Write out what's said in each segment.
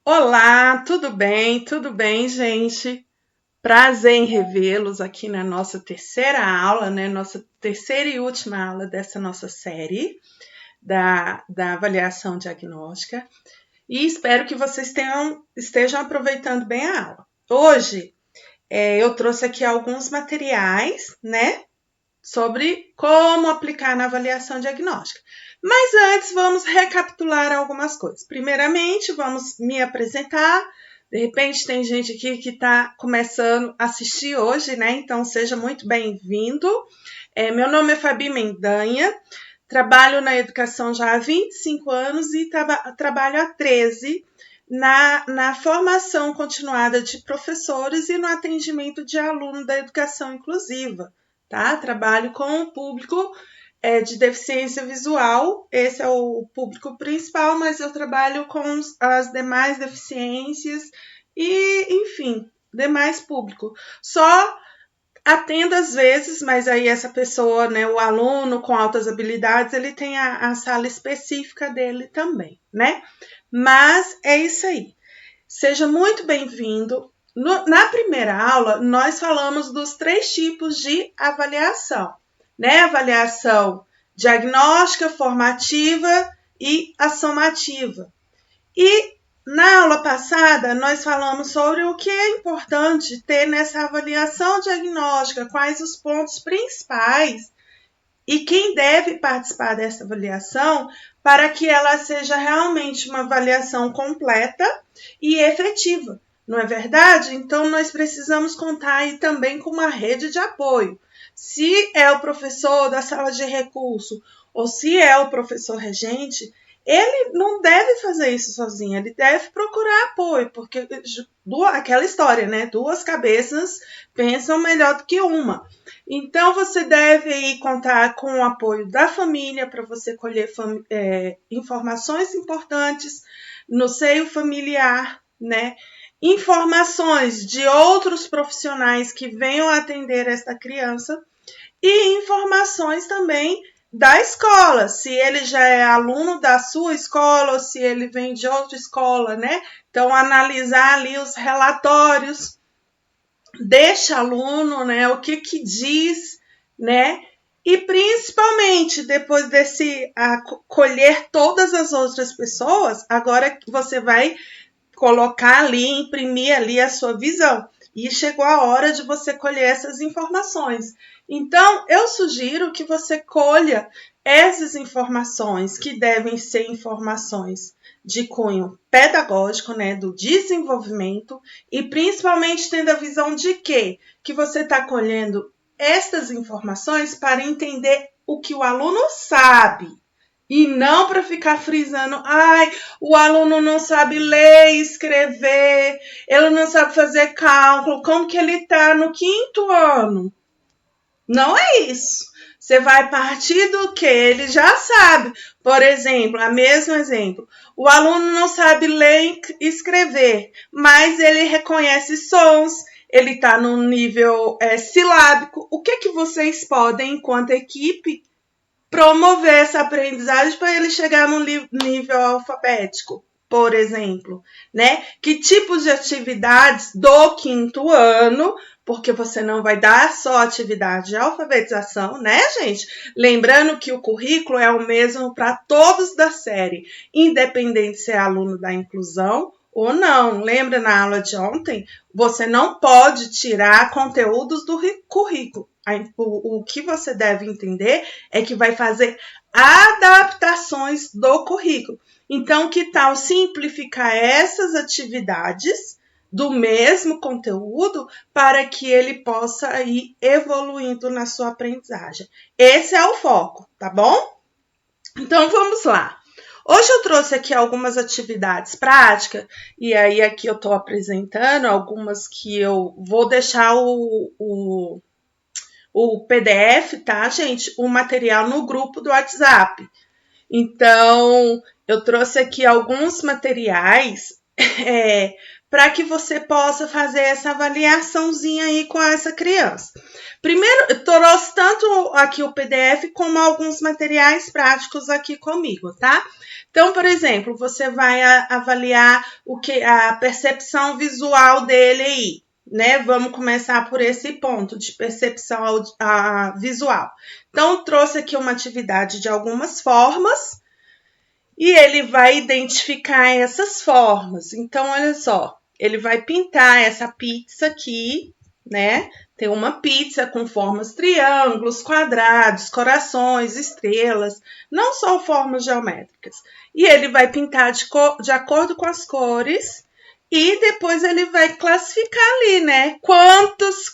Olá, tudo bem? Tudo bem, gente? Prazer em revê-los aqui na nossa terceira aula, né? Nossa terceira e última aula dessa nossa série da avaliação diagnóstica. E espero que vocês estejam aproveitando bem a aula. Hoje, eu trouxe aqui alguns materiais, né? Sobre como aplicar na avaliação diagnóstica. Mas antes, vamos recapitular algumas coisas. Primeiramente, vamos me apresentar. De repente, tem gente aqui que está começando a assistir hoje, né? Então, seja muito bem-vindo. Meu nome é Fabi Mendanha, trabalho na educação já há 25 anos e trabalho há 13 na formação continuada de professores e no atendimento de aluno da educação inclusiva. Tá? Trabalho com o público de deficiência visual, esse é o público principal, mas eu trabalho com as demais deficiências e, enfim, demais público. Só atendo às vezes, mas aí essa pessoa, né, o aluno com altas habilidades, ele tem a sala específica dele também, né? Mas é isso aí. Seja muito bem-vindo. Na primeira aula, nós falamos dos 3 tipos de avaliação, né? Avaliação diagnóstica, formativa e assomativa. E na aula passada, nós falamos sobre o que é importante ter nessa avaliação diagnóstica, quais os pontos principais e quem deve participar dessa avaliação para que ela seja realmente uma avaliação completa e efetiva, não é verdade? Então, nós precisamos contar aí também com uma rede de apoio. Se é o professor da sala de recurso ou se é o professor regente, ele não deve fazer isso sozinho, ele deve procurar apoio, porque aquela história, né? 2 cabeças pensam melhor do que uma. Então, você deve aí contar com o apoio da família para você colher informações importantes no seio familiar, né? Informações de outros profissionais que venham atender esta criança e informações também da escola, se ele já é aluno da sua escola ou se ele vem de outra escola, né? Então, analisar ali os relatórios deste aluno, né? O que diz, né? E principalmente depois desse colher todas as outras pessoas, agora você vai colocar ali, imprimir ali a sua visão. E chegou a hora de você colher essas informações. Então, eu sugiro que você colha essas informações, que devem ser informações de cunho pedagógico, né, do desenvolvimento, e principalmente tendo a visão de quê? Que você está colhendo estas informações para entender o que o aluno sabe, e não para ficar frisando, o aluno não sabe ler e escrever, ele não sabe fazer cálculo, como que ele está no 5º ano? Não é isso. Você vai partir do que ele já sabe. Por exemplo, mesmo exemplo, o aluno não sabe ler e escrever, mas ele reconhece sons, ele está no nível silábico. O que vocês podem, enquanto equipe, promover essa aprendizagem para ele chegar no nível alfabético, por exemplo, né? Que tipos de atividades do 5º ano, porque você não vai dar só atividade de alfabetização, né, gente? Lembrando que o currículo é o mesmo para todos da série, independente se é aluno da inclusão ou não. Lembra na aula de ontem? Você não pode tirar conteúdos do currículo. O que você deve entender é que vai fazer adaptações do currículo. Então, que tal simplificar essas atividades do mesmo conteúdo para que ele possa ir evoluindo na sua aprendizagem? Esse é o foco, tá bom? Então, vamos lá. Hoje eu trouxe aqui algumas atividades práticas, e aí aqui eu estou apresentando algumas que eu vou deixar o PDF, tá, gente? O material no grupo do WhatsApp. Então, eu trouxe aqui alguns materiais para que você possa fazer essa avaliaçãozinha aí com essa criança. Primeiro, eu trouxe tanto aqui o PDF como alguns materiais práticos aqui comigo, tá? Então, por exemplo, você vai avaliar a percepção visual dele aí, né? Vamos começar por esse ponto de percepção visual. Então, trouxe aqui uma atividade de algumas formas e ele vai identificar essas formas. Então, olha só, ele vai pintar essa pizza aqui, né? Tem uma pizza com formas triângulos, quadrados, corações, estrelas, não só formas geométricas. E ele vai pintar de acordo com as cores e depois ele vai classificar ali, né?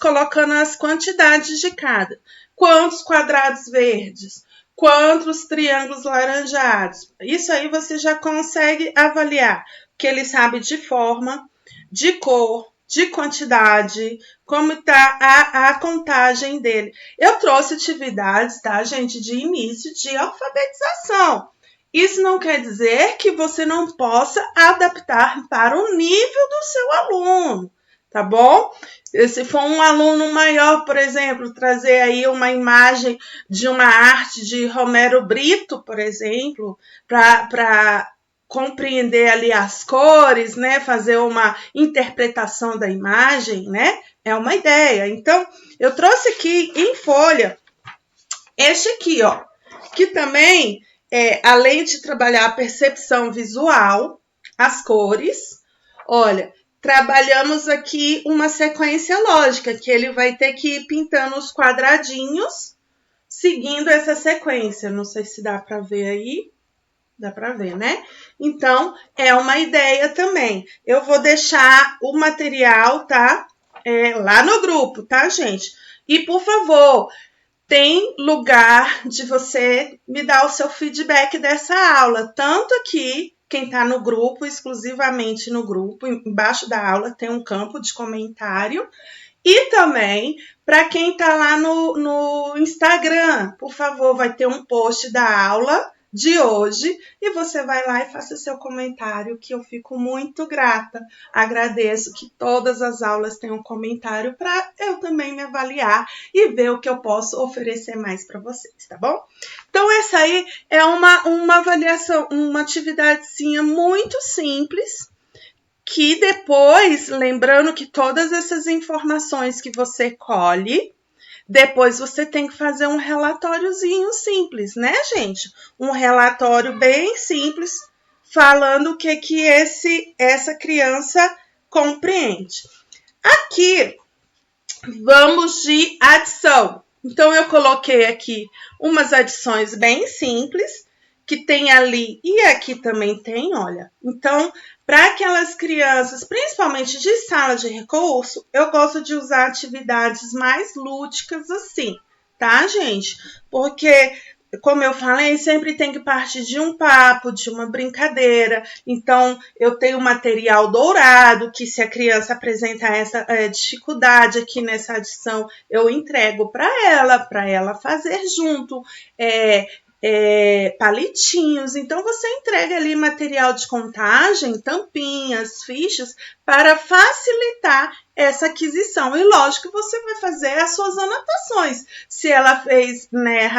Colocando as quantidades de cada. Quantos quadrados verdes? Quantos triângulos laranjados? Isso aí você já consegue avaliar, porque ele sabe de forma, de cor, de quantidade, como está a contagem dele. Eu trouxe atividades, tá, gente, de início de alfabetização. Isso não quer dizer que você não possa adaptar para o nível do seu aluno, tá bom? Se for um aluno maior, por exemplo, trazer aí uma imagem de uma arte de Romero Brito, por exemplo, para compreender ali as cores, né? Fazer uma interpretação da imagem, né? É uma ideia. Então, eu trouxe aqui em folha este aqui, ó, que também, além de trabalhar a percepção visual, as cores, olha, trabalhamos aqui uma sequência lógica, que ele vai ter que ir pintando os quadradinhos, seguindo essa sequência. Não sei se dá para ver aí. Dá para ver, né? Então, é uma ideia também. Eu vou deixar o material, tá? Lá no grupo, tá, gente? E, por favor, tem lugar de você me dar o seu feedback dessa aula. Tanto aqui, quem está no grupo, exclusivamente no grupo, embaixo da aula tem um campo de comentário. E também, para quem está lá no Instagram, por favor, vai ter um post da aula de hoje e você vai lá e faça seu comentário, que eu fico muito grata. Agradeço que todas as aulas tenham um comentário para eu também me avaliar e ver o que eu posso oferecer mais para vocês, tá bom? Então, essa aí é uma avaliação, uma atividadezinha muito simples, que depois, lembrando que todas essas informações que você colhe, depois você tem que fazer um relatóriozinho simples, né, gente? Um relatório bem simples, falando o que essa criança compreende. Aqui, vamos de adição. Então, eu coloquei aqui umas adições bem simples, que tem ali e aqui também tem, olha. Então, para aquelas crianças, principalmente de sala de recurso, eu gosto de usar atividades mais lúdicas assim, tá, gente? Porque, como eu falei, sempre tem que partir de um papo, de uma brincadeira. Então, eu tenho material dourado, que se a criança apresentar essa dificuldade aqui nessa adição, eu entrego para ela fazer junto. Palitinhos, então você entrega ali material de contagem, tampinhas, fichas, para facilitar essa aquisição. E lógico que você vai fazer as suas anotações. Se ela fez, né,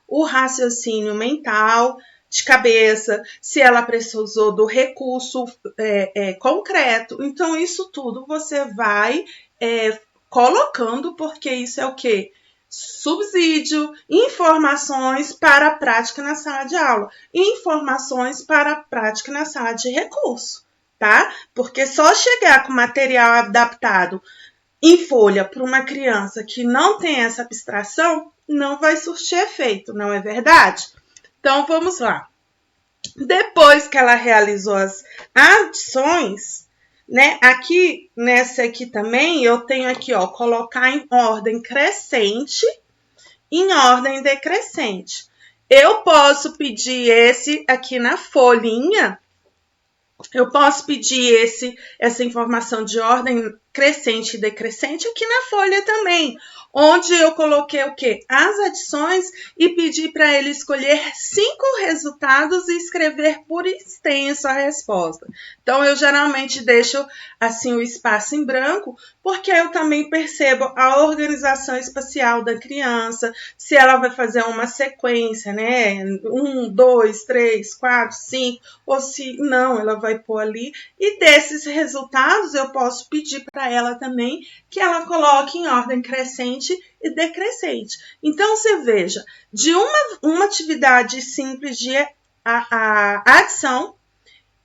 o raciocínio mental, de cabeça, se ela precisou do recurso concreto. Então, isso tudo você vai colocando, porque isso é o quê? Subsídio, informações para a prática na sala de aula, informações para a prática na sala de recurso, tá? Porque só chegar com material adaptado em folha para uma criança que não tem essa abstração, não vai surtir efeito, não é verdade? Então, vamos lá. Depois que ela realizou as adições, né? Aqui, nessa aqui também, eu tenho aqui, ó, colocar em ordem crescente, em ordem decrescente. Eu posso pedir esse aqui na folhinha, eu posso pedir essa informação de ordem crescente e decrescente aqui na folha também, onde eu coloquei o quê? As adições e pedi para ele escolher 5 resultados e escrever por extenso a resposta. Então, eu geralmente deixo assim o espaço em branco, porque eu também percebo a organização espacial da criança, se ela vai fazer uma sequência, né? 1, 2, 3, 4, 5, ou se não, ela vai pôr ali. E desses resultados, eu posso pedir para ela também que ela coloque em ordem crescente e decrescente. Então, você veja, de uma atividade simples de a adição,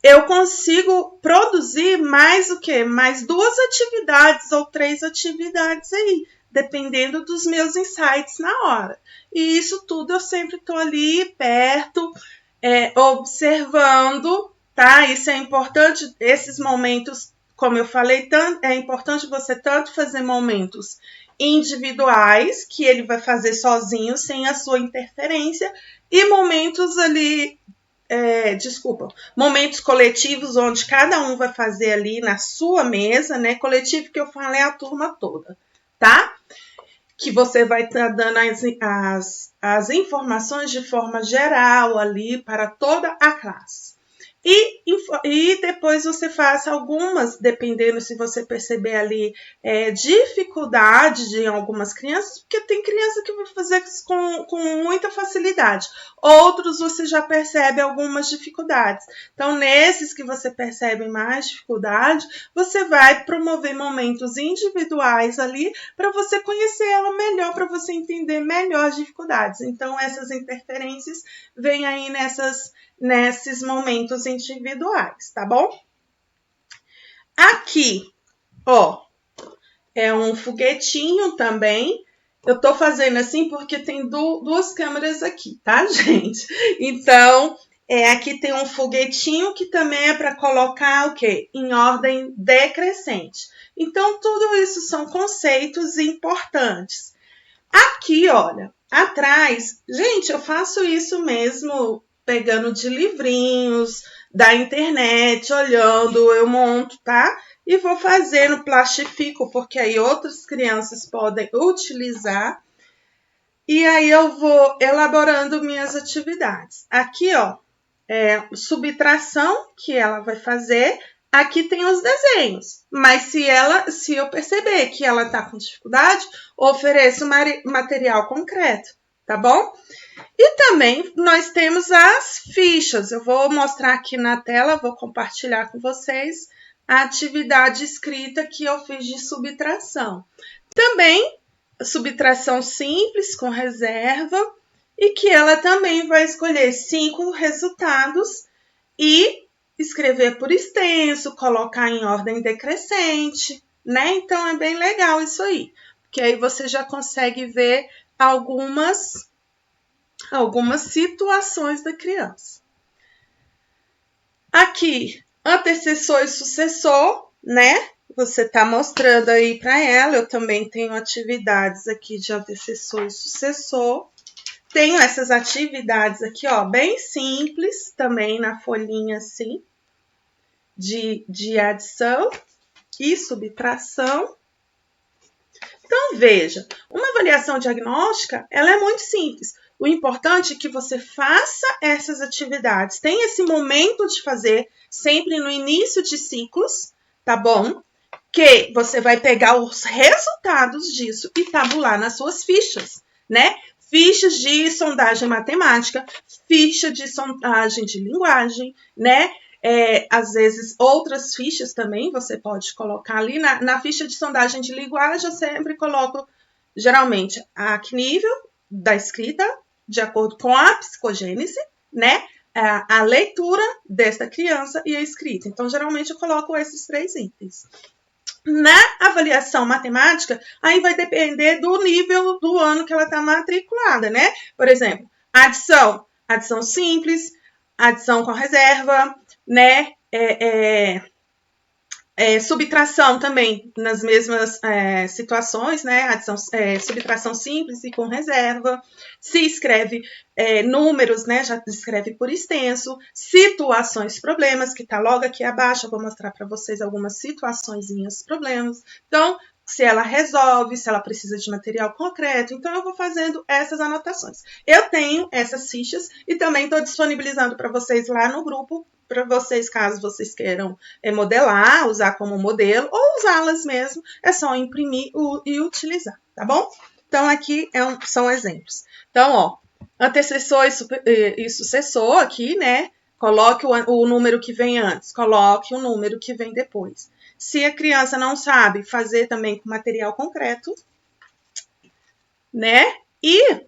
eu consigo produzir mais o quê? Mais 2 atividades ou 3 atividades aí, dependendo dos meus insights na hora. E isso tudo eu sempre estou ali perto, observando, tá? Isso é importante, esses momentos, como eu falei, é importante você tanto fazer momentos individuais, que ele vai fazer sozinho, sem a sua interferência, e momentos ali, momentos coletivos, onde cada um vai fazer ali na sua mesa, né? Coletivo que eu falo é a turma toda, tá? Que você vai estar dando as informações de forma geral ali para toda a classe. E depois você faça algumas, dependendo se você perceber ali dificuldade de algumas crianças, porque tem criança que vai fazer com muita facilidade. Outros você já percebe algumas dificuldades. Então, nesses que você percebe mais dificuldade, você vai promover momentos individuais ali para você conhecer ela melhor, para você entender melhor as dificuldades. Então, essas interferências vêm aí nesses momentos individuais, tá bom? Aqui, ó, é um foguetinho também. Eu tô fazendo assim porque tem duas câmeras aqui, tá, gente? Então, aqui tem um foguetinho que também é para colocar o quê? Em ordem decrescente. Então, tudo isso são conceitos importantes. Aqui, olha, atrás, gente, eu faço isso mesmo pegando de livrinhos da internet, olhando, eu monto, tá? E vou fazendo, plastifico, porque aí outras crianças podem utilizar. E aí eu vou elaborando minhas atividades. Aqui, ó, subtração que ela vai fazer. Aqui tem os desenhos, mas se eu perceber que ela está com dificuldade, ofereço material concreto, tá bom? E também nós temos as fichas. Eu vou mostrar aqui na tela, vou compartilhar com vocês a atividade escrita que eu fiz de subtração. Também subtração simples com reserva e que ela também vai escolher 5 resultados e escrever por extenso, colocar em ordem decrescente, né? Então, é bem legal isso aí, porque aí você já consegue ver algumas situações da criança. Aqui, antecessor e sucessor, né? Você está mostrando aí para ela. Eu também tenho atividades aqui de antecessor e sucessor. Tenho essas atividades aqui, ó, bem simples, também na folhinha assim, de adição e subtração. Então, veja, uma avaliação diagnóstica, ela é muito simples. O importante é que você faça essas atividades. Tem esse momento de fazer, sempre no início de ciclos, tá bom? Que você vai pegar os resultados disso e tabular nas suas fichas, né? Fichas de sondagem matemática, ficha de sondagem de linguagem, né? Às vezes, outras fichas também você pode colocar ali. Na ficha de sondagem de linguagem, eu sempre coloco, geralmente, a nível da escrita, de acordo com a psicogênese, né? A leitura desta criança e a escrita. Então, geralmente, eu coloco esses 3 itens. Na avaliação matemática, aí vai depender do nível do ano que ela está matriculada, né? Por exemplo, adição simples, adição com reserva, né? Subtração também, nas mesmas situações, né? Adição, subtração simples e com reserva. Se escreve números, né? Já escreve por extenso. Situações, problemas, que está logo aqui abaixo. Eu vou mostrar para vocês algumas situaçõezinhas, problemas. Então, se ela resolve, se ela precisa de material concreto. Então, eu vou fazendo essas anotações. Eu tenho essas fichas e também estou disponibilizando para vocês lá no grupo, para vocês, caso vocês queiram modelar, usar como modelo, ou usá-las mesmo, é só imprimir e utilizar, tá bom? Então, aqui são exemplos. Então, ó, antecessor e sucessor aqui, né? Coloque o número que vem antes, coloque o número que vem depois. Se a criança não sabe fazer também com material concreto, né? E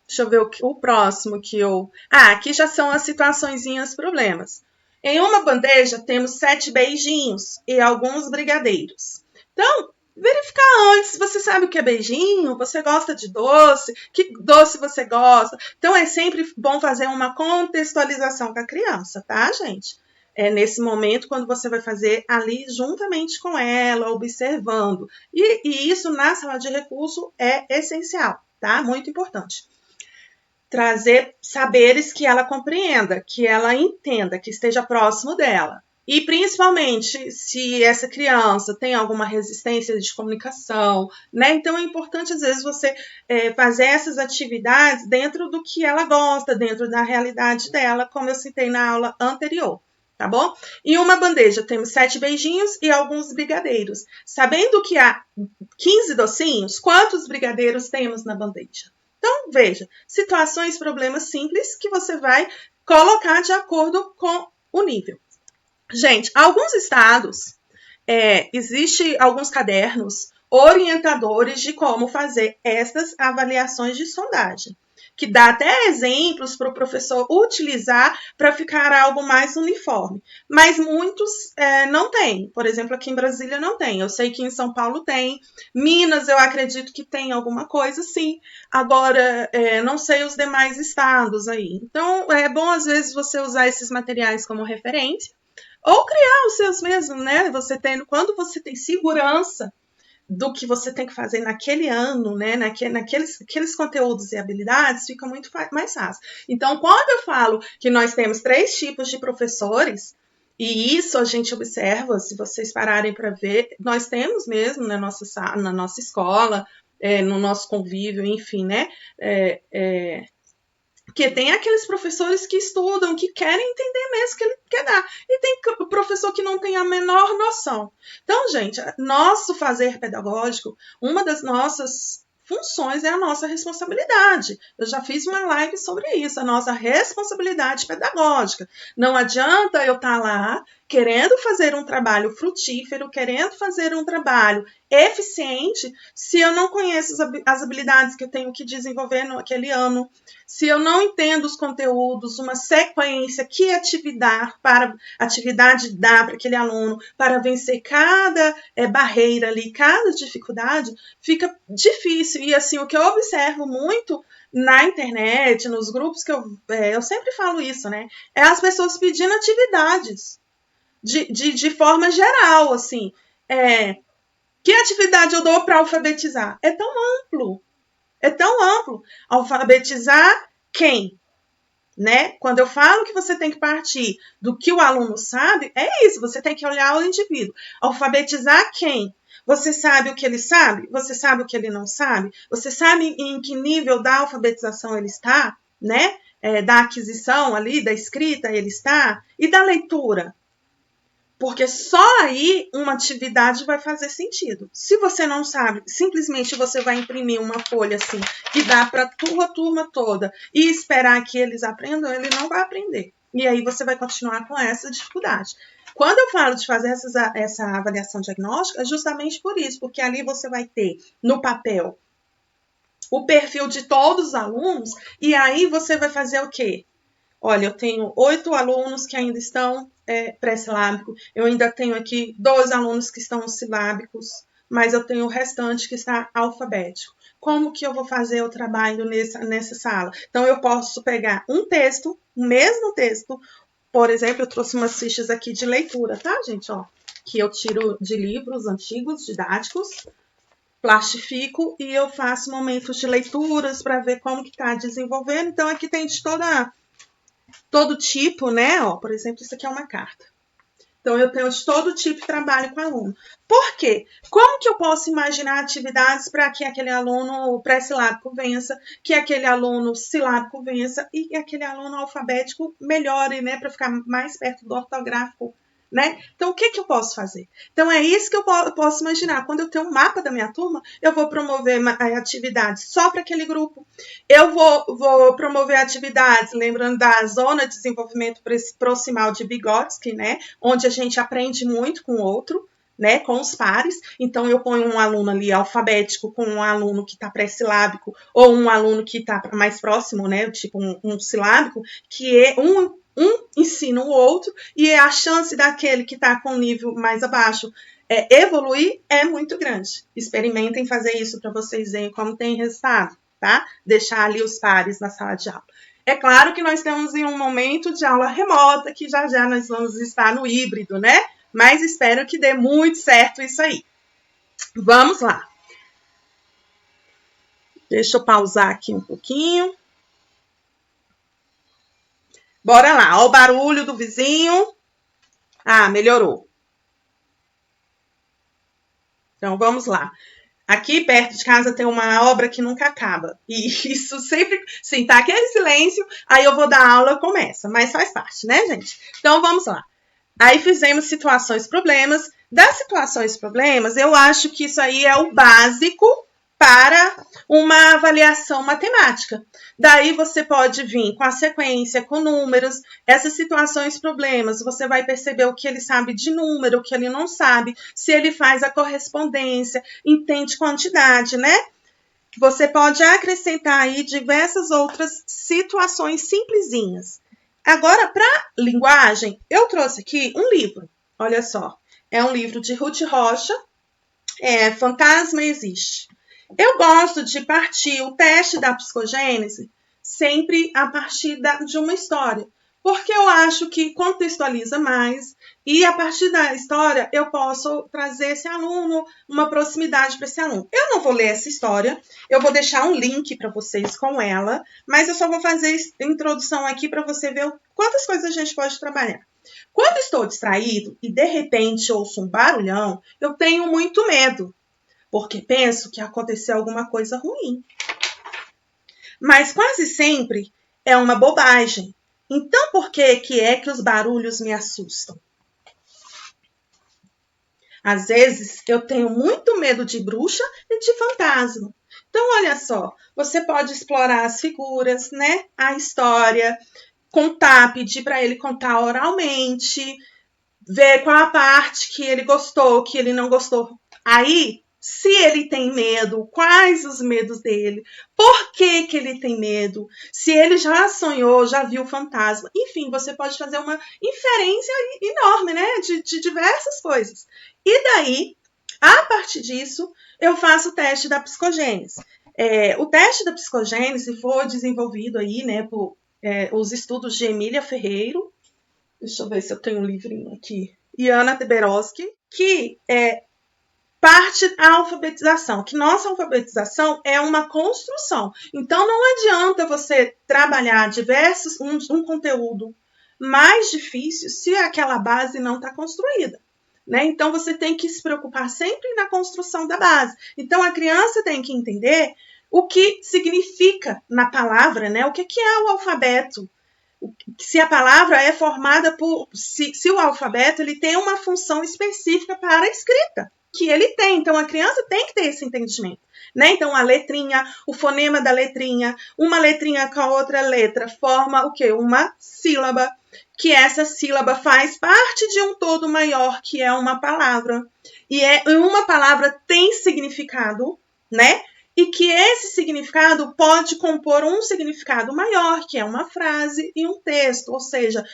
deixa eu ver o próximo que eu... aqui já são as situaçõezinhas, problemas. Em uma bandeja temos 7 beijinhos e alguns brigadeiros. Então, verificar antes, você sabe o que é beijinho? Você gosta de doce? Que doce você gosta? Então, é sempre bom fazer uma contextualização com a criança, tá, gente? Nesse momento, quando você vai fazer ali juntamente com ela, observando. E isso na sala de recurso é essencial, tá? Muito importante. Trazer saberes que ela compreenda, que ela entenda, que esteja próximo dela. E principalmente se essa criança tem alguma resistência de comunicação, né? Então é importante às vezes você fazer essas atividades dentro do que ela gosta, dentro da realidade dela, como eu citei na aula anterior. Tá bom? Em uma bandeja temos 7 beijinhos e alguns brigadeiros. Sabendo que há 15 docinhos, quantos brigadeiros temos na bandeja? Então, veja, situações, problemas simples que você vai colocar de acordo com o nível. Gente, alguns estados, existe alguns cadernos orientadores de como fazer essas avaliações de sondagem, que dá até exemplos para o professor utilizar para ficar algo mais uniforme. Mas muitos não têm. Por exemplo, aqui em Brasília não tem. Eu sei que em São Paulo tem. Minas, eu acredito que tem alguma coisa, sim. Agora, não sei os demais estados aí. Então, é bom, às vezes, você usar esses materiais como referência ou criar os seus mesmos, né? Quando você tem segurança do que você tem que fazer naquele ano, né? Naqueles conteúdos e habilidades, fica muito mais fácil. Então, quando eu falo que nós temos 3 tipos de professores, e isso a gente observa, se vocês pararem para ver, nós temos mesmo na nossa escola, no nosso convívio, enfim, né? Porque tem aqueles professores que estudam, que querem entender mesmo o que ele quer dar. E tem professor que não tem a menor noção. Então, gente, nosso fazer pedagógico, uma das nossas funções é a nossa responsabilidade. Eu já fiz uma live sobre isso, a nossa responsabilidade pedagógica. Não adianta eu estar lá querendo fazer um trabalho frutífero, querendo fazer um trabalho eficiente, se eu não conheço as habilidades que eu tenho que desenvolver naquele ano, se eu não entendo os conteúdos, uma sequência, que atividade dá para aquele aluno para vencer cada barreira ali, cada dificuldade, fica difícil. E assim, o que eu observo muito na internet, nos grupos que eu sempre falo isso, né? É as pessoas pedindo atividades de forma geral, assim. Que atividade eu dou para alfabetizar? É tão amplo. É tão amplo. Alfabetizar quem? Né? Quando eu falo que você tem que partir do que o aluno sabe, é isso, você tem que olhar o indivíduo. Alfabetizar quem? Você sabe o que ele sabe? Você sabe o que ele não sabe? Você sabe em que nível da alfabetização ele está? Né? Da aquisição ali, da escrita ele está? E da leitura? Porque só aí uma atividade vai fazer sentido. Se você não sabe, simplesmente você vai imprimir uma folha assim, que dá para a turma toda, e esperar que eles aprendam, ele não vai aprender. E aí você vai continuar com essa dificuldade. Quando eu falo de fazer essa avaliação diagnóstica, é justamente por isso, porque ali você vai ter no papel o perfil de todos os alunos, e aí você vai fazer o quê? Olha, eu tenho 8 alunos que ainda estão pré-silábico, eu ainda tenho aqui 2 alunos que estão silábicos, mas eu tenho o restante que está alfabético. Como que eu vou fazer o trabalho nessa sala? Então, eu posso pegar um texto, o mesmo texto, por exemplo, eu trouxe umas fichas aqui de leitura, tá, gente? Ó, que eu tiro de livros antigos, didáticos, plastifico e eu faço momentos de leituras para ver como que está desenvolvendo. Então, aqui tem de todo tipo, né? Ó, por exemplo, isso aqui é uma carta. Então, eu tenho de todo tipo de trabalho com aluno. Por quê? Como que eu posso imaginar atividades para que aquele aluno pré-silábico vença, que aquele aluno silábico vença e aquele aluno alfabético melhore, né? Para ficar mais perto do ortográfico, né? Então, o que eu posso fazer? Então, é isso que eu posso imaginar. Quando eu tenho um mapa da minha turma, eu vou promover atividades só para aquele grupo. Eu vou promover atividades, lembrando da zona de desenvolvimento proximal de Vygotsky, né? Onde a gente aprende muito com o outro, né? Com os pares. Então, eu ponho um aluno ali alfabético com um aluno que está pré-silábico ou um aluno que está mais próximo, né? Tipo um silábico, que é um ensina o outro e a chance daquele que está com um nível mais abaixo evoluir é muito grande. Experimentem fazer isso para vocês verem como tem resultado, tá? Deixar ali os pares na sala de aula. É claro que nós estamos em um momento de aula remota, que já nós vamos estar no híbrido, né? Mas espero que dê muito certo isso aí. Vamos lá. Deixa eu pausar aqui um pouquinho. Bora lá, ó o barulho do vizinho. Ah, melhorou. Então, vamos lá. Aqui perto de casa tem uma obra que nunca acaba. E isso sempre, sim, tá aquele silêncio, aí eu vou dar aula, começa. Mas faz parte, né, gente? Então, vamos lá. Aí fizemos situações, problemas. Das situações, problemas, eu acho que isso aí é o básico para uma avaliação matemática. Daí você pode vir com a sequência, com números, essas situações, problemas, você vai perceber o que ele sabe de número, o que ele não sabe, se ele faz a correspondência, entende quantidade, né? Você pode acrescentar aí diversas outras situações simplesinhas. Agora, para linguagem, eu trouxe aqui um livro. Olha só, é um livro de Ruth Rocha, Fantasma Existe. Eu gosto de partir o teste da psicogênese sempre a partir de uma história, porque eu acho que contextualiza mais e a partir da história eu posso trazer esse aluno, uma proximidade para esse aluno. Eu não vou ler essa história, eu vou deixar um link para vocês com ela, mas eu só vou fazer a introdução aqui para você ver quantas coisas a gente pode trabalhar. Quando estou distraído e de repente ouço um barulhão, eu tenho muito medo, porque penso que aconteceu alguma coisa ruim. Mas quase sempre é uma bobagem. Então por que é que os barulhos me assustam? Às vezes eu tenho muito medo de bruxa e de fantasma. Então olha só, você pode explorar as figuras, né? A história, contar, pedir para ele contar oralmente, ver qual a parte que ele gostou, que ele não gostou. Aí, se ele tem medo, quais os medos dele, por que ele tem medo, se ele já sonhou, já viu fantasma. Enfim, você pode fazer uma inferência enorme, né, de diversas coisas. E daí, a partir disso, eu faço o teste da psicogênese. O teste da psicogênese foi desenvolvido aí, né, por os estudos de Emília Ferreiro. Deixa eu ver se eu tenho um livrinho aqui. E Ana Teberowski, que parte a alfabetização, que nossa alfabetização é uma construção. Então, não adianta você trabalhar um conteúdo mais difícil se aquela base não está construída. Né? Então, você tem que se preocupar sempre na construção da base. Então, a criança tem que entender o que significa na palavra, né? O que é o alfabeto. Se a palavra é formada por... Se o alfabeto ele tem uma função específica para a escrita, que ele tem. Então, a criança tem que ter esse entendimento. Né? Então, a letrinha, o fonema da letrinha, uma letrinha com a outra letra forma o quê? Uma sílaba, que essa sílaba faz parte de um todo maior, que é uma palavra. E uma palavra tem significado, né? E que esse significado pode compor um significado maior, que é uma frase e um texto. Ou seja,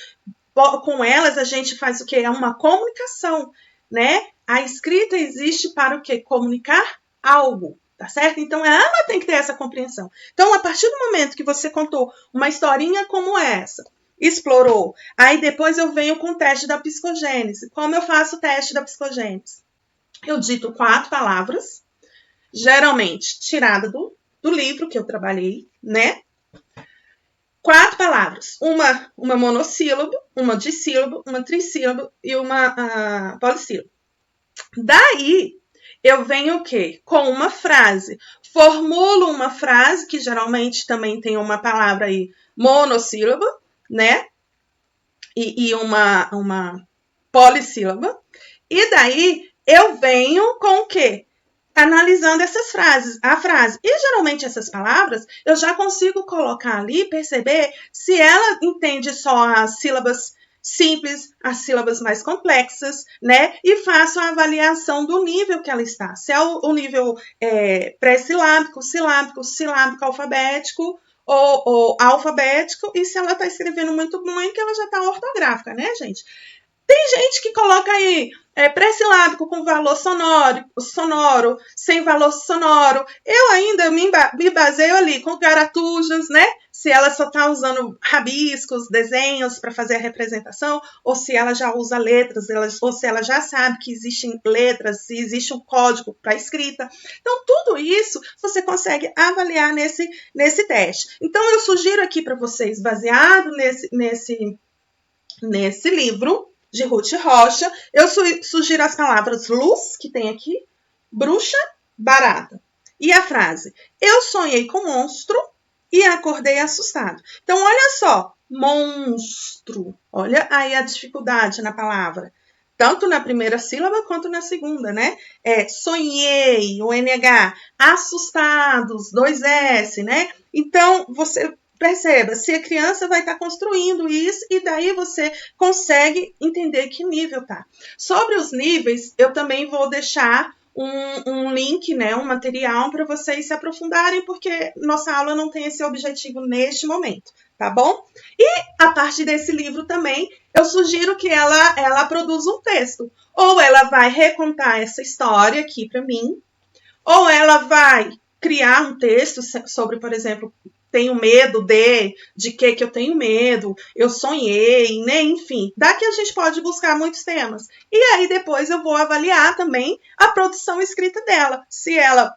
com elas a gente faz o quê? É uma comunicação, né? A escrita existe para o quê? Comunicar algo, tá certo? Então, ela tem que ter essa compreensão. Então, a partir do momento que você contou uma historinha como essa, explorou. Aí depois eu venho com o teste da psicogênese. Como eu faço o teste da psicogênese? Eu dito 4 palavras, geralmente tirada do livro que eu trabalhei, né? 4 palavras. Uma monossílabo, uma dissílabo, uma trissílabo e uma polissílabo. Daí, eu venho o quê? Com uma frase. Formulo uma frase, que geralmente também tem uma palavra aí monossílaba, né? E uma polissílaba. E daí, eu venho com o quê? Analisando essas frases, a frase. E geralmente essas palavras, eu já consigo colocar ali, perceber se ela entende só as sílabas simples, as sílabas mais complexas, né? E faço a avaliação do nível que ela está. Se é o nível pré-silábico, silábico, alfabético ou alfabético, e se ela está escrevendo muito bem, que ela já está ortográfica, né, gente? Tem gente que coloca aí pré-silábico com valor sonoro, sem valor sonoro. Eu ainda me baseio ali com garatujas, né? Se ela só está usando rabiscos, desenhos para fazer a representação, ou se ela já usa letras, ou se ela já sabe que existem letras, se existe um código para escrita. Então, tudo isso você consegue avaliar nesse teste. Então, eu sugiro aqui para vocês, baseado nesse livro de Ruth Rocha, eu sugiro as palavras luz, que tem aqui, bruxa, barata. E a frase, eu sonhei com monstro e acordei assustado. Então, olha só, monstro. Olha aí a dificuldade na palavra. Tanto na primeira sílaba quanto na segunda, né? Sonhei, o NH, assustados, 2S, né? Então, você perceba, se a criança vai estar construindo isso, e daí você consegue entender que nível tá. Sobre os níveis, eu também vou deixar um link, né, um material para vocês se aprofundarem, porque nossa aula não tem esse objetivo neste momento, tá bom? E a partir desse livro também, eu sugiro que ela produza um texto. Ou ela vai recontar essa história aqui para mim, ou ela vai criar um texto sobre, por exemplo, tenho medo de que eu tenho medo, eu sonhei, né? Enfim, daqui a gente pode buscar muitos temas. E aí depois eu vou avaliar também a produção escrita dela. Se ela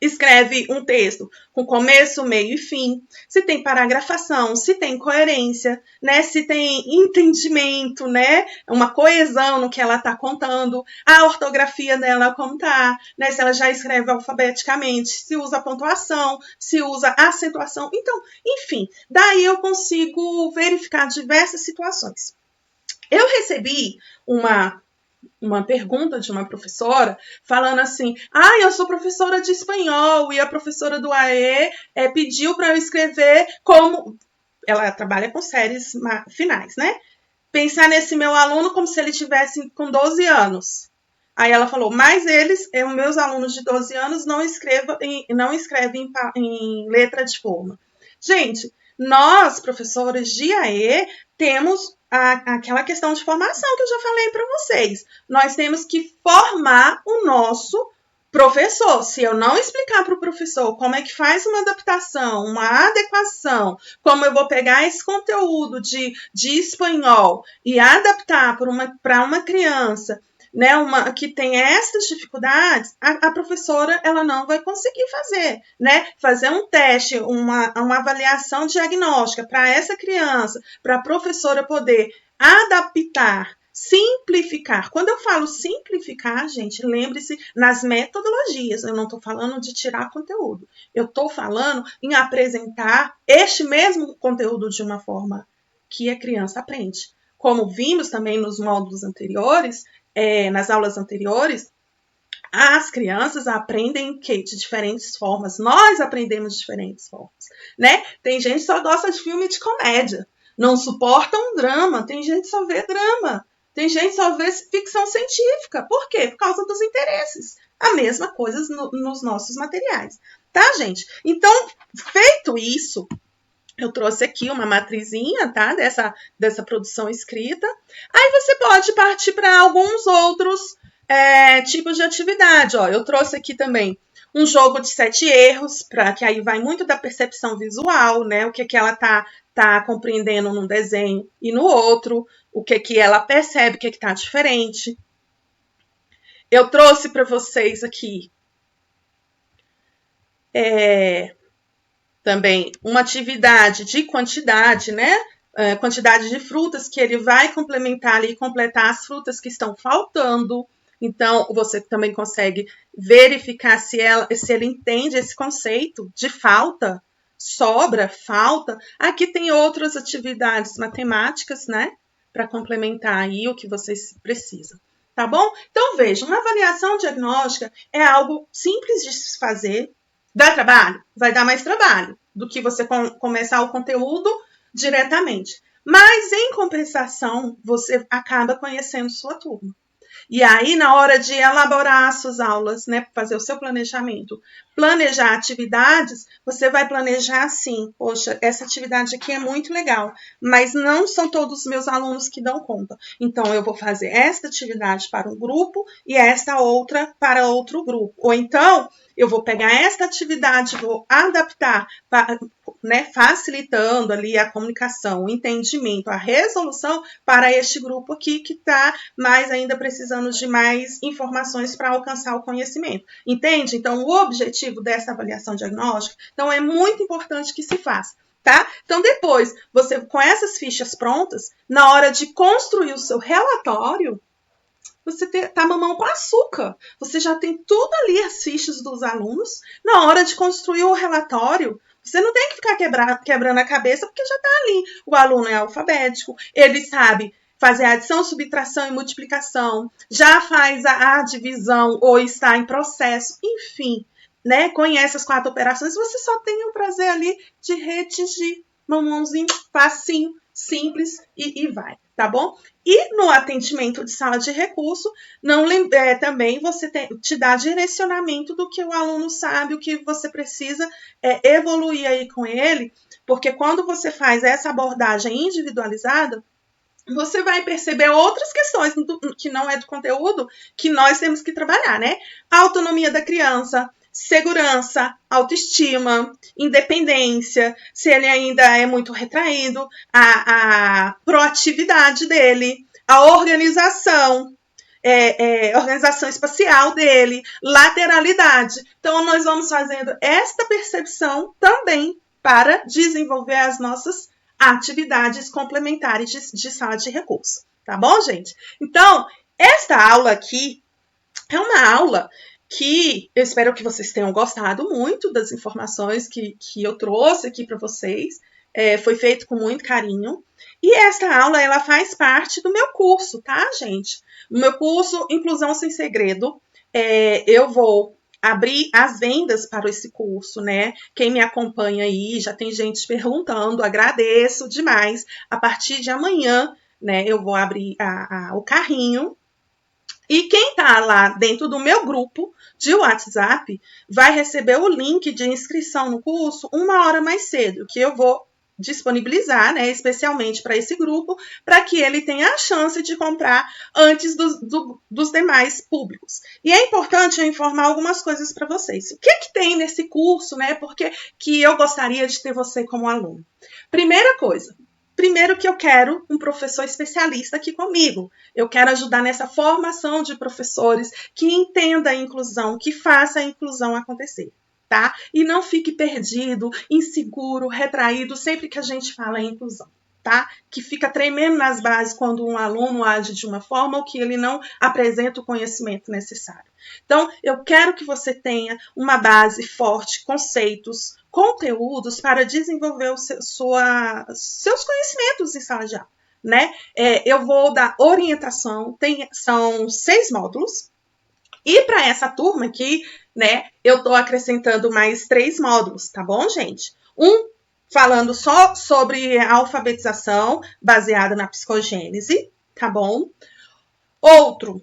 escreve um texto com começo, meio e fim, se tem paragrafação, se tem coerência, né? Se tem entendimento, né? Uma coesão no que ela está contando, a ortografia dela como tá, né? Se ela já escreve alfabeticamente, se usa pontuação, se usa acentuação. Então, enfim, daí eu consigo verificar diversas situações. Eu recebi uma pergunta de uma professora falando assim, eu sou professora de espanhol e a professora do AE pediu para eu escrever como... Ela trabalha com séries finais, né? Pensar nesse meu aluno como se ele tivesse com 12 anos. Aí ela falou, mas meus alunos de 12 anos não escrevem em letra de forma. Gente, nós, professores de AE, temos aquela questão de formação que eu já falei para vocês. Nós temos que formar o nosso professor. Se eu não explicar para o professor como é que faz uma adaptação, uma adequação, como eu vou pegar esse conteúdo de espanhol e adaptar para uma criança, né, que tem essas dificuldades, a professora ela não vai conseguir fazer, né? Fazer um teste, uma avaliação diagnóstica para essa criança, para a professora poder adaptar, simplificar. Quando eu falo simplificar, gente, lembre-se nas metodologias. Eu não estou falando de tirar conteúdo. Eu estou falando em apresentar este mesmo conteúdo de uma forma que a criança aprende. Como vimos também nos módulos anteriores, nas aulas anteriores, as crianças aprendem de diferentes formas. Nós aprendemos de diferentes formas, né? Tem gente que só gosta de filme de comédia, não suporta um drama. Tem gente que só vê drama. Tem gente que só vê ficção científica. Por quê? Por causa dos interesses. A mesma coisa nos nossos materiais. Tá, gente? Então, feito isso, eu trouxe aqui uma matrizinha, tá? Dessa produção escrita. Aí você pode partir para alguns outros tipos de atividade. Ó, eu trouxe aqui também Um jogo de 7 erros, para que aí vai muito da percepção visual, né? O que ela tá compreendendo num desenho e no outro, o que ela percebe, o que tá diferente. Eu trouxe para vocês aqui também uma atividade de quantidade, né? Quantidade de frutas que ele vai complementar ali, completar as frutas que estão faltando. Então, você também consegue verificar se ele entende esse conceito de falta, sobra, falta. Aqui tem outras atividades matemáticas, né? Para complementar aí o que vocês precisam. Tá bom? Então, veja, uma avaliação diagnóstica é algo simples de se fazer. Dá trabalho? Vai dar mais trabalho do que você começar o conteúdo diretamente. Mas, em compensação, você acaba conhecendo sua turma. E aí, na hora de elaborar as suas aulas, né, fazer o seu planejamento, planejar atividades, você vai planejar assim, poxa, essa atividade aqui é muito legal, mas não são todos os meus alunos que dão conta. Então, eu vou fazer esta atividade para um grupo e esta outra para outro grupo. Ou então, eu vou pegar esta atividade, vou adaptar, né, facilitando ali a comunicação, o entendimento, a resolução para este grupo aqui que está mais ainda precisando de mais informações para alcançar o conhecimento. Entende? Então, o objetivo dessa avaliação diagnóstica, então, é muito importante que se faça. Tá? Então, depois, você com essas fichas prontas, na hora de construir o seu relatório, você tá mamão com açúcar. Você já tem tudo ali, as fichas dos alunos. Na hora de construir o relatório, você não tem que ficar quebrando a cabeça, porque já está ali. O aluno é alfabético, ele sabe fazer adição, subtração e multiplicação, já faz a divisão ou está em processo, enfim, né? Conhece as 4 operações, você só tem o prazer ali de redigir. Mamãozinho, facinho, simples e vai, tá bom? E no atendimento de sala de recurso, também você te dá direcionamento do que o aluno sabe, o que você precisa evoluir aí com ele, porque quando você faz essa abordagem individualizada, você vai perceber outras questões que não é do conteúdo que nós temos que trabalhar, né? A autonomia da criança, segurança, autoestima, independência, se ele ainda é muito retraído, a proatividade dele, a organização, organização espacial dele, lateralidade. Então, nós vamos fazendo esta percepção também para desenvolver as nossas atividades complementares de sala de recurso. Tá bom, gente? Então, esta aula aqui é uma aula que eu espero que vocês tenham gostado muito das informações que eu trouxe aqui para vocês. Foi feito com muito carinho. E esta aula, ela faz parte do meu curso, tá, gente? O meu curso Inclusão Sem Segredo, eu vou abrir as vendas para esse curso, né? Quem me acompanha aí, já tem gente perguntando, agradeço demais. A partir de amanhã, né, eu vou abrir o carrinho. E quem está lá dentro do meu grupo de WhatsApp vai receber o link de inscrição no curso 1 hora mais cedo, que eu vou disponibilizar, né, especialmente para esse grupo, para que ele tenha a chance de comprar antes dos demais públicos. E é importante eu informar algumas coisas para vocês. O que tem nesse curso, né? Porque que eu gostaria de ter você como aluno. Primeira coisa, primeiro que eu quero um professor especialista aqui comigo. Eu quero ajudar nessa formação de professores que entenda a inclusão, que faça a inclusão acontecer. Tá? E não fique perdido, inseguro, retraído sempre que a gente fala em inclusão, tá? Que fica tremendo nas bases quando um aluno age de uma forma ou que ele não apresenta o conhecimento necessário. Então, eu quero que você tenha uma base forte, conceitos, conteúdos para desenvolver seus conhecimentos em sala de aula, né? Eu vou dar orientação, são 6 módulos, e para essa turma aqui, né, eu estou acrescentando mais 3 módulos, tá bom, gente? Um falando só sobre a alfabetização baseada na psicogênese, tá bom? Outro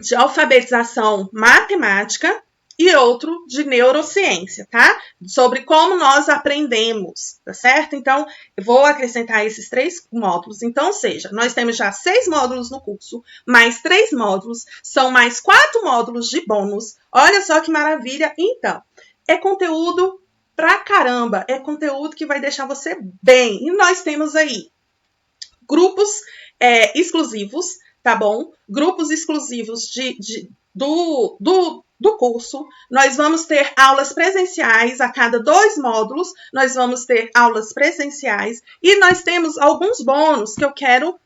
de alfabetização matemática e outro de neurociência, tá? Sobre como nós aprendemos, tá certo? Então, eu vou acrescentar esses 3 módulos. Então, ou seja, nós temos já 6 módulos no curso, mais 3 módulos, são mais 4 módulos de bônus. Olha só que maravilha! Então, é conteúdo pra caramba, é conteúdo que vai deixar você bem. E nós temos aí grupos exclusivos, tá bom? Grupos exclusivos do curso. Nós vamos ter aulas presenciais a cada 2 módulos, nós vamos ter aulas presenciais e nós temos alguns bônus que eu quero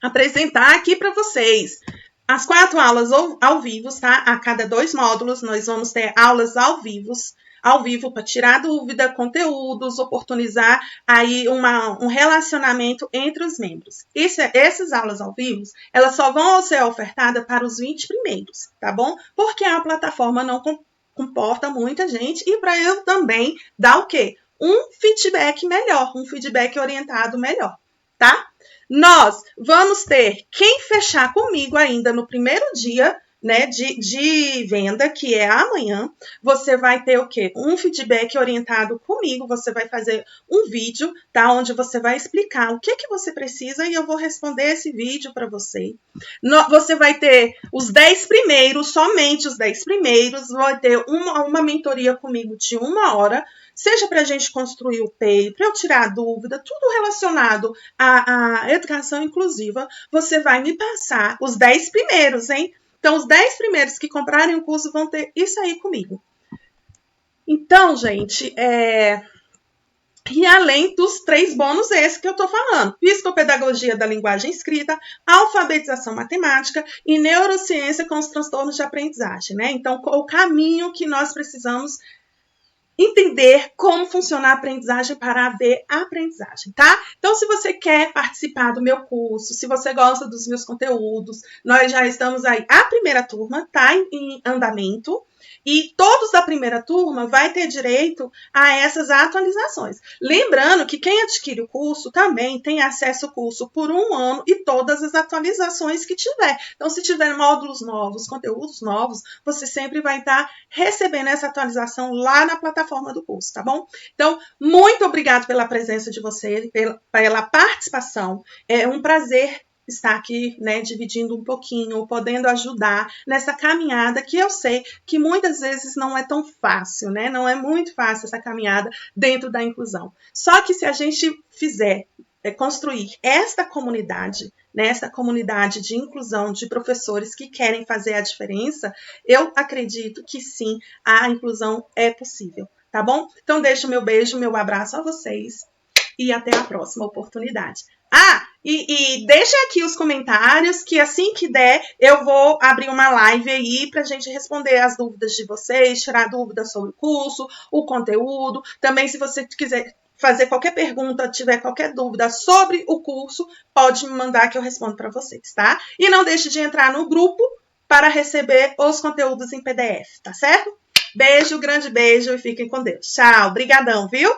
apresentar aqui para vocês. As 4 aulas ao vivo, tá? A cada 2 módulos, nós vamos ter aulas ao vivo para tirar dúvida, conteúdos, oportunizar aí um relacionamento entre os membros. Essas aulas ao vivo, elas só vão ser ofertadas para os 20 primeiros, tá bom? Porque a plataforma não comporta muita gente e para eu também dar o quê? Um feedback melhor, um feedback orientado melhor, tá? Nós vamos ter quem fechar comigo ainda no primeiro dia, né, de venda, que é amanhã, você vai ter o quê? Um feedback orientado comigo, você vai fazer um vídeo, tá? Onde você vai explicar o que você precisa e eu vou responder esse vídeo para você. Você vai ter os 10 primeiros, somente os 10 primeiros, vai ter uma mentoria comigo de 1 hora, seja para a gente construir o PEI, para eu tirar dúvida, tudo relacionado à educação inclusiva, você vai me passar os 10 primeiros, hein? Então, os 10 primeiros que comprarem o curso vão ter isso aí comigo. Então, gente, e além dos 3 bônus esses que eu estou falando. Psicopedagogia da linguagem escrita, alfabetização matemática e neurociência com os transtornos de aprendizagem, né? Então, o caminho que nós precisamos entender como funciona a aprendizagem para haver aprendizagem, tá? Então, se você quer participar do meu curso, se você gosta dos meus conteúdos, nós já estamos aí. A primeira turma tá em andamento e todos da primeira turma vai ter direito a essas atualizações. Lembrando que quem adquire o curso também tem acesso ao curso por 1 ano e todas as atualizações que tiver. Então, se tiver módulos novos, conteúdos novos, você sempre vai estar recebendo essa atualização lá na plataforma do curso, tá bom? Então, muito obrigada pela presença de vocês, pela participação. É um prazer estar aqui, né, dividindo um pouquinho, podendo ajudar nessa caminhada que eu sei que muitas vezes não é tão fácil, né? Não é muito fácil essa caminhada dentro da inclusão. Só que se a gente fizer construir esta comunidade, né, essa comunidade de inclusão de professores que querem fazer a diferença, eu acredito que sim, a inclusão é possível, tá bom? Então, deixo meu beijo, meu abraço a vocês e até a próxima oportunidade. E deixem aqui os comentários que assim que der, eu vou abrir uma live aí pra gente responder as dúvidas de vocês, tirar dúvidas sobre o curso, o conteúdo. Também, se você quiser fazer qualquer pergunta, tiver qualquer dúvida sobre o curso, pode me mandar que eu respondo para vocês, tá? E não deixe de entrar no grupo para receber os conteúdos em PDF, tá certo? Beijo, grande beijo e fiquem com Deus. Tchau, brigadão, viu?